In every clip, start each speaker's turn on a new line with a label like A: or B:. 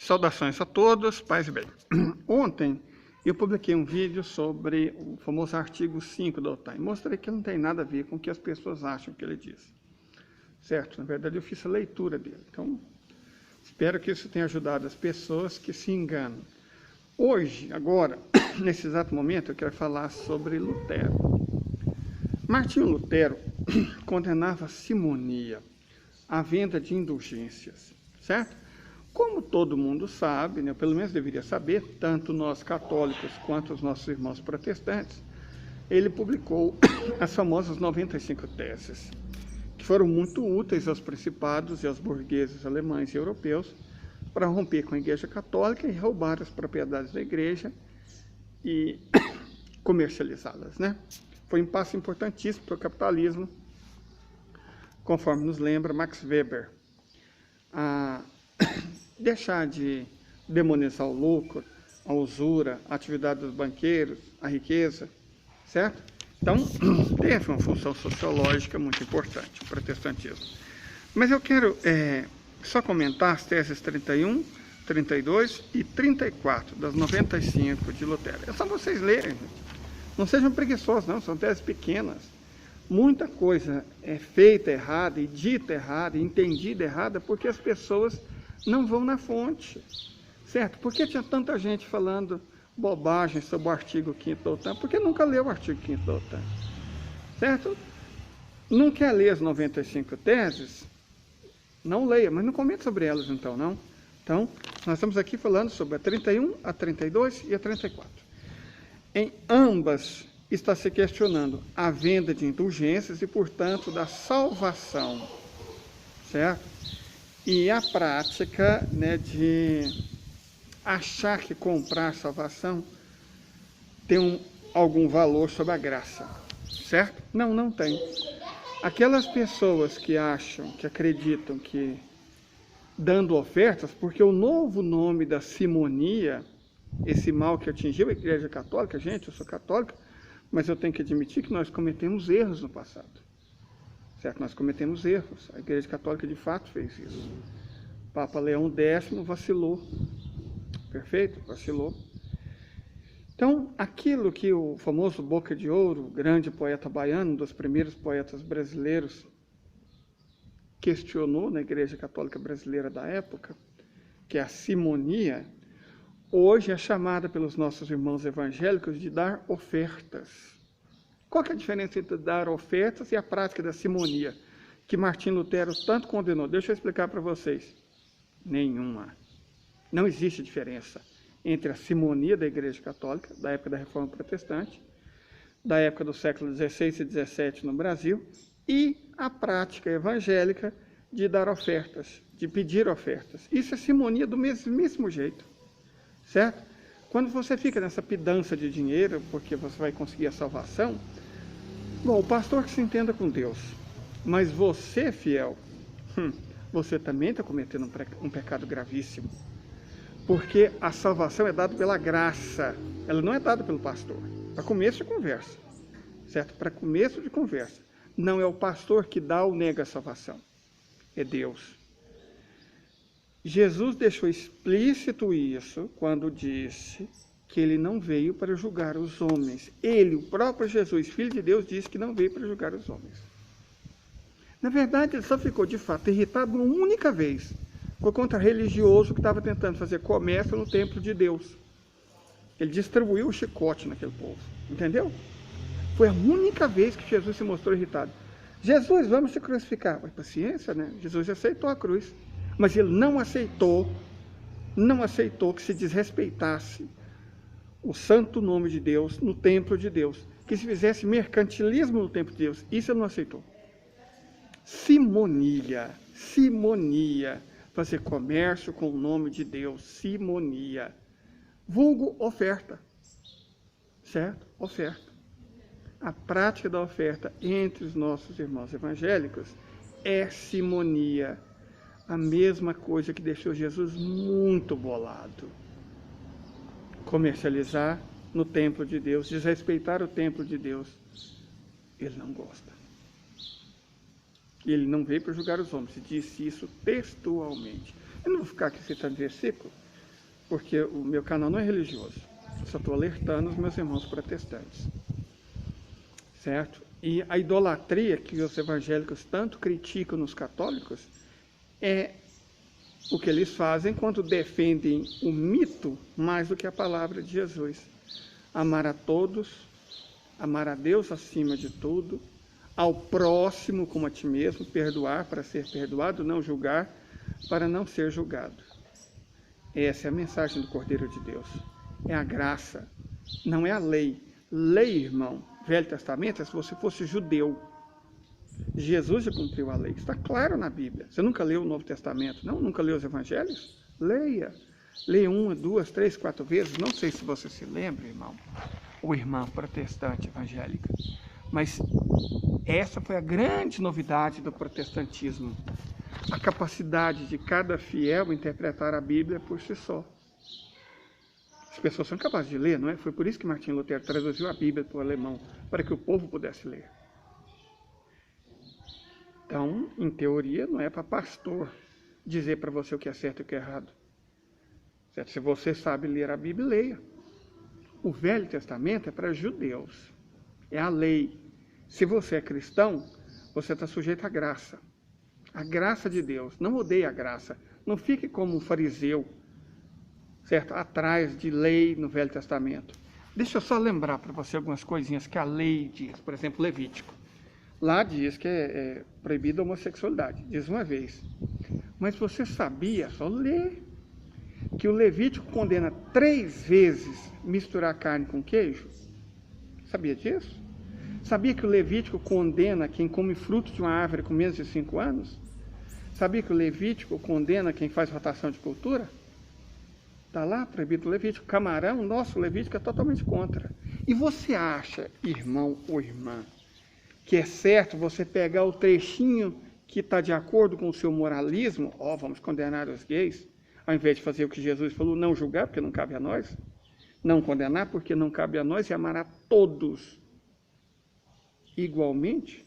A: Saudações a todos, paz e bem. Ontem eu publiquei um vídeo sobre o famoso artigo 5 da OTAN. Mostrei que não tem nada a ver com o que as pessoas acham que ele diz. Certo? Na verdade eu fiz a leitura dele. Então, espero que isso tenha ajudado as pessoas que se enganam. Hoje, agora, nesse exato momento, eu quero falar sobre Lutero. Martinho Lutero condenava a simonia, a venda de indulgências, certo? Como todo mundo sabe, né, pelo menos deveria saber, tanto nós católicos quanto os nossos irmãos protestantes, ele publicou as famosas 95 teses, que foram muito úteis aos principados e aos burgueses alemães e europeus para romper com a Igreja Católica e roubar as propriedades da Igreja e comercializá-las, né? Foi um passo importantíssimo para o capitalismo, conforme nos lembra Max Weber. Deixar de demonizar o lucro, a usura, a atividade dos banqueiros, a riqueza, certo? Então, teve uma função sociológica muito importante, o protestantismo. Mas eu quero só comentar as teses 31, 32 e 34 das 95 de Lutero. É só vocês lerem, gente. Não sejam preguiçosos, não, são teses pequenas. Muita coisa é feita errada e dita errada, e entendida errada, porque as pessoas não vão na fonte, certo? Por que tinha tanta gente falando bobagem sobre o artigo 5º da OTAN? Porque nunca leu o artigo 5º da OTAN, certo? Não quer ler as 95 teses? Não leia, mas não comente sobre elas então, não. Então, nós estamos aqui falando sobre a 31, a 32 e a 34. Em ambas está se questionando a venda de indulgências e, portanto, da salvação, certo? E a prática, né, de achar que comprar salvação tem algum valor sobre a graça, certo? Não, não tem. Aquelas pessoas que acham, que acreditam que dando ofertas, porque o novo nome da simonia, esse mal que atingiu a Igreja Católica, gente, eu sou católico, mas eu tenho que admitir que nós cometemos erros no passado. Certo? Nós cometemos erros. A Igreja Católica de fato fez isso. O Papa Leão X vacilou. Perfeito? Vacilou. Então, aquilo que o famoso Boca de Ouro, grande poeta baiano, um dos primeiros poetas brasileiros, questionou na Igreja Católica Brasileira da época, que é a simonia, hoje é chamada pelos nossos irmãos evangélicos de dar ofertas. Qual que é a diferença entre dar ofertas e a prática da simonia, que Martinho Lutero tanto condenou? Deixa eu explicar para vocês. Nenhuma. Não existe diferença entre a simonia da Igreja Católica, da época da Reforma Protestante, da época do século XVI e XVII no Brasil, e a prática evangélica de dar ofertas, de pedir ofertas. Isso é simonia do mesmo jeito, certo? Quando você fica nessa pidança de dinheiro, porque você vai conseguir a salvação, bom, o pastor que se entenda com Deus, mas você, fiel, você também está cometendo um pecado gravíssimo, porque a salvação é dada pela graça, ela não é dada pelo pastor, para começo de conversa, certo? Para começo de conversa, não é o pastor que dá ou nega a salvação, é Deus. Jesus deixou explícito isso quando disse que ele não veio para julgar os homens. Ele, o próprio Jesus, Filho de Deus, disse que não veio para julgar os homens. Na verdade, ele só ficou, de fato, irritado uma única vez. Foi contra religioso que estava tentando fazer comércio no templo de Deus. Ele distribuiu o chicote naquele povo. Entendeu? Foi a única vez que Jesus se mostrou irritado. Jesus, vamos te crucificar. Mas paciência, né? Jesus aceitou a cruz. Mas ele não aceitou que se desrespeitasse o santo nome de Deus no templo de Deus, que se fizesse mercantilismo no templo de Deus. Isso ele não aceitou. Simonia, fazer comércio com o nome de Deus, simonia, vulgo oferta, certo? Oferta. A prática da oferta entre os nossos irmãos evangélicos é simonia, a mesma coisa que deixou Jesus muito bolado. Comercializar no templo de Deus, desrespeitar o templo de Deus, ele não gosta. Ele não veio para julgar os homens, disse isso textualmente. Eu não vou ficar aqui citando versículo, porque o meu canal não é religioso. Eu só estou alertando os meus irmãos protestantes. Certo? E a idolatria que os evangélicos tanto criticam nos católicos é o que eles fazem quando defendem o mito mais do que a palavra de Jesus. Amar a todos, amar a Deus acima de tudo, ao próximo como a ti mesmo, perdoar para ser perdoado, não julgar para não ser julgado. Essa é a mensagem do Cordeiro de Deus. É a graça, não é a lei. Lei, irmão, Velho Testamento é se você fosse judeu. Jesus já cumpriu a lei. Está claro na Bíblia. Você nunca leu o Novo Testamento? Não? Nunca leu os Evangelhos? Leia. Leia 1, 2, 3, 4 vezes. Não sei se você se lembra, irmão, ou irmã protestante evangélica. Mas essa foi a grande novidade do protestantismo. A capacidade de cada fiel interpretar a Bíblia por si só. As pessoas são capazes de ler, não é? Foi por isso que Martim Lutero traduziu a Bíblia para o alemão, para que o povo pudesse ler. Então, em teoria, não é para pastor dizer para você o que é certo e o que é errado. Certo? Se você sabe ler a Bíblia, leia. O Velho Testamento é para judeus. É a lei. Se você é cristão, você está sujeito à graça. A graça de Deus. Não odeie a graça. Não fique como um fariseu, certo? Atrás de lei no Velho Testamento. Deixa eu só lembrar para você algumas coisinhas que a lei diz. Por exemplo, Levítico. Lá diz que é proibida a homossexualidade. Diz uma vez. Mas você sabia, só ler, que o Levítico condena 3 vezes misturar carne com queijo? Sabia disso? Sabia que o Levítico condena quem come fruto de uma árvore com menos de 5 anos? Sabia que o Levítico condena quem faz rotação de cultura? Está lá, proibido o Levítico. Camarão, nosso Levítico é totalmente contra. E você acha, irmão ou irmã, que é certo você pegar o trechinho que está de acordo com o seu moralismo, vamos condenar os gays, ao invés de fazer o que Jesus falou, não julgar, porque não cabe a nós, não condenar, porque não cabe a nós, e amar a todos igualmente?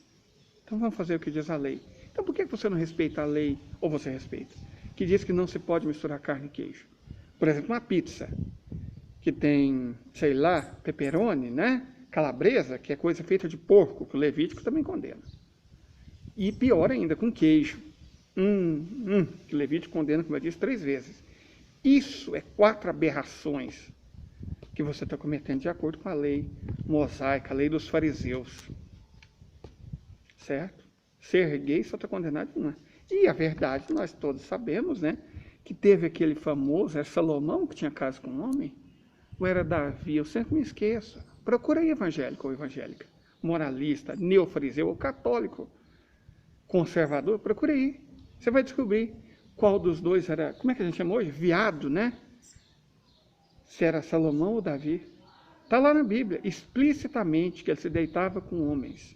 A: Então vamos fazer o que diz a lei. Então por que você não respeita a lei, ou você respeita, que diz que não se pode misturar carne e queijo? Por exemplo, uma pizza, que tem, sei lá, pepperoni, né? Calabresa, que é coisa feita de porco, que o Levítico também condena. E pior ainda, com queijo. Que o Levítico condena, como eu disse, 3 vezes. Isso é 4 aberrações que você está cometendo de acordo com a lei mosaica, a lei dos fariseus. Certo? Ser gay só está condenado de uma. E a verdade, nós todos sabemos, né? Que teve aquele famoso, Salomão, que tinha casa com um homem, ou era Davi, eu sempre me esqueço. Procura aí evangélico ou evangélica, moralista, neofariseu ou católico, conservador, procura aí. Você vai descobrir qual dos dois era, como é que a gente chama hoje? Viado, né? Se era Salomão ou Davi. Está lá na Bíblia, explicitamente, que ele se deitava com homens.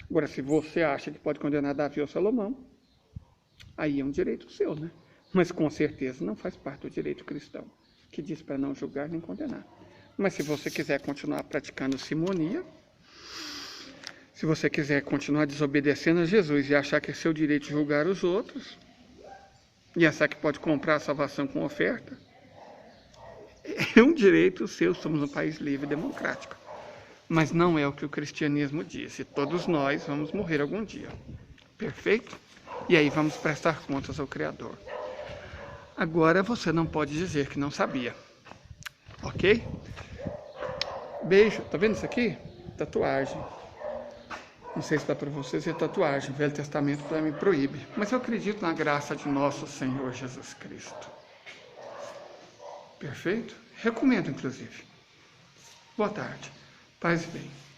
A: Agora, se você acha que pode condenar Davi ou Salomão, aí é um direito seu, né? Mas com certeza não faz parte do direito cristão, que diz para não julgar nem condenar. Mas se você quiser continuar praticando simonia, se você quiser continuar desobedecendo a Jesus e achar que é seu direito julgar os outros, e achar que pode comprar a salvação com oferta, é um direito seu, somos um país livre e democrático. Mas não é o que o cristianismo diz, e todos nós vamos morrer algum dia. Perfeito? E aí vamos prestar contas ao Criador. Agora você não pode dizer que não sabia. Ok? Beijo. Tá vendo isso aqui? Tatuagem. Não sei se dá para vocês ver tatuagem. O Velho Testamento para mim proíbe. Mas eu acredito na graça de nosso Senhor Jesus Cristo. Perfeito? Recomendo, inclusive. Boa tarde. Paz e bem.